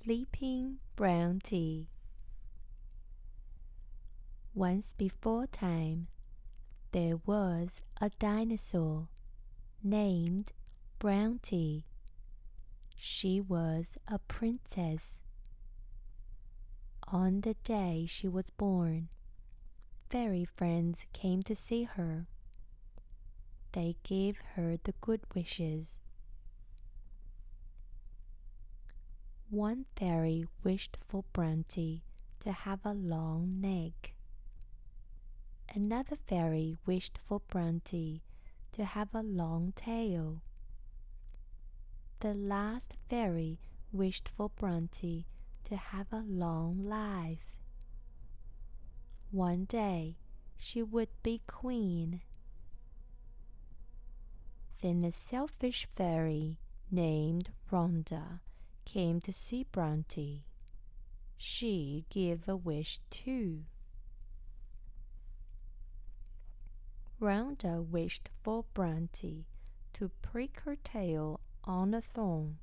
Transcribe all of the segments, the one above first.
Sleeping Bronte. Once before time, there was a dinosaur named Bronte. She was a princess. On the day she was born, fairy friends came to see her. They gave her the good wishes. One fairy wished for Bronte to have a long neck. Another fairy wished for Bronte to have a long tail. The last fairy wished for Bronte to have a long life. One day she would be queen. Then a selfish fairy named Rhonda came to see Bronte. She gave a wish too. Rhonda wished for Bronte to prick her tail on a thorn.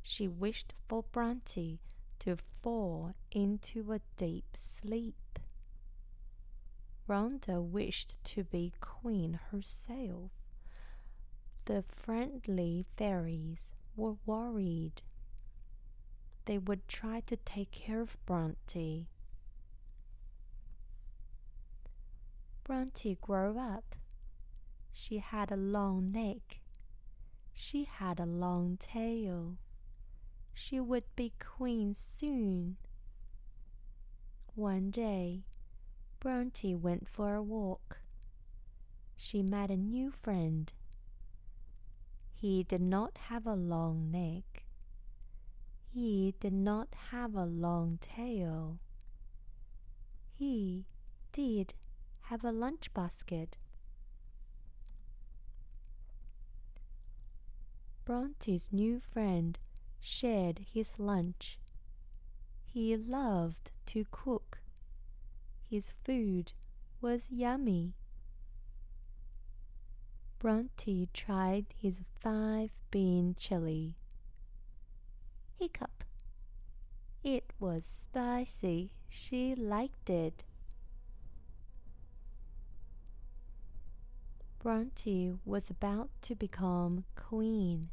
She wished for Bronte to fall into a deep sleep. Rhonda wished to be queen herself. The friendly fairies were worried. They would try to take care of Bronte. Bronte grew up. She had a long neck. She had a long tail. She would be queen soon. One day, Bronte went for a walk. She met a new friend. He did not have a long neck. He did not have a long tail. He did have a lunch basket. Bronte's new friend shared his lunch. He loved to cook. His food was yummy. Bronte tried his 5-bean chili. Hiccup. It was spicy. She liked it. Bronte was about to become queen.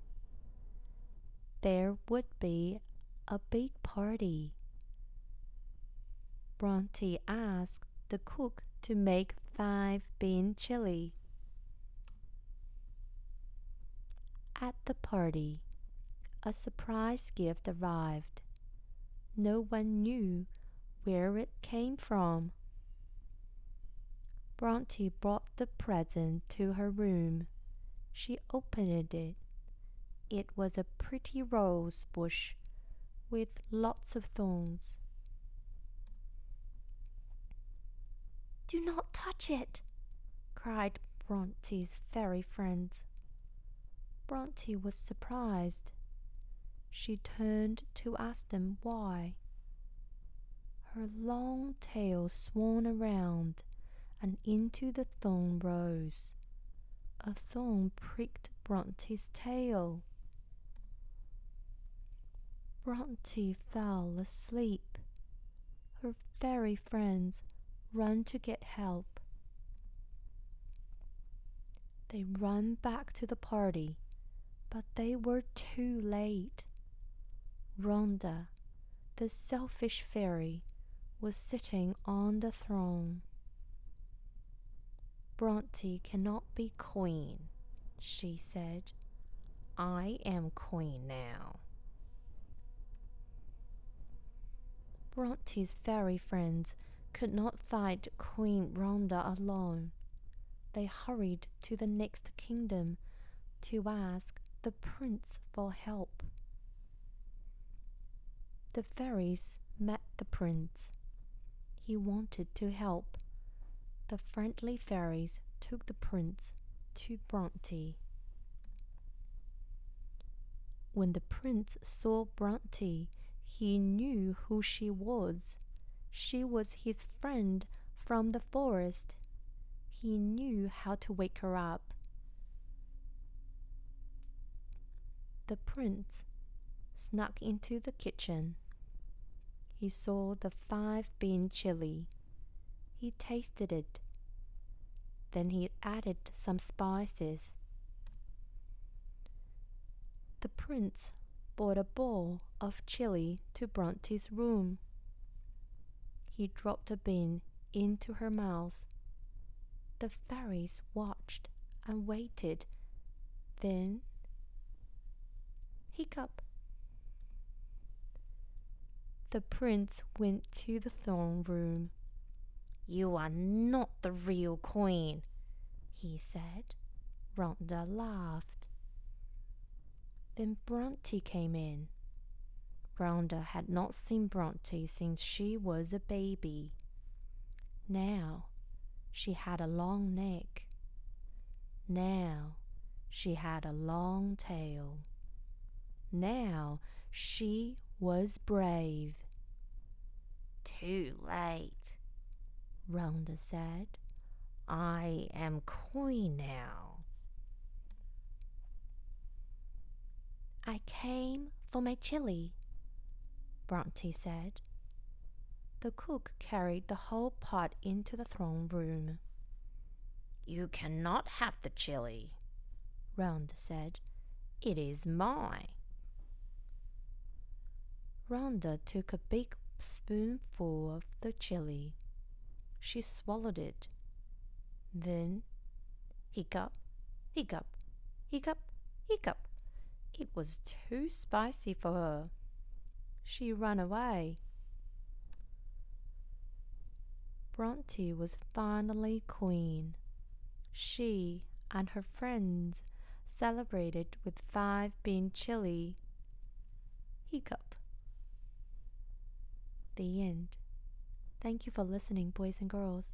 There would be a big party. Bronte asked the cook to make 5-bean chili. At the party, a surprise gift arrived. No one knew where it came from. Bronte brought the present to her room. She opened it. It was a pretty rose bush with lots of thorns. "Do not touch it!" cried Bronte's fairy friends. Bronte was surprised. She turned to ask them why. Her long tail swung around and into the thorn rose. A thorn pricked Bronte's tail. Bronte fell asleep. Her fairy friends ran to get help. They ran back to the party, but they were too late. Rhonda, the selfish fairy, was sitting on the throne. "Bronte cannot be queen," she said. "I am queen now." Bronte's fairy friends could not fight Queen Rhonda alone. They hurried to the next kingdom to ask the prince for help. The fairies met the prince. He wanted to help. The friendly fairies took the prince to Bronte. When the prince saw Bronte, he knew who she was. She was his friend from the forest. He knew how to wake her up. The prince snuck into the kitchen. He saw the 5-bean chili. He tasted it. Then he added some spices. The prince brought a bowl of chili to Bronte's room. He dropped a bean into her mouth. The fairies watched and waited. Then, hiccup. The prince went to the throne room. "You are not the real queen," he said. Rhonda laughed. Then Bronte came in. Rhonda had not seen Bronte since she was a baby. Now she had a long neck. Now she had a long tail. Now she was brave. "Too late," Rhonda said. "I am queen now." "I came for my chili," Bronte said. The cook carried the whole pot into the throne room. "You cannot have the chili," Rhonda said. "It is mine." Rhonda took a big spoonful of the chili. She swallowed it. Then, hiccup, hiccup, hiccup, hiccup. It was too spicy for her. She ran away. Bronte was finally queen. She and her friends celebrated with 5-bean chili. Hiccup. The end. Thank you for listening, boys and girls.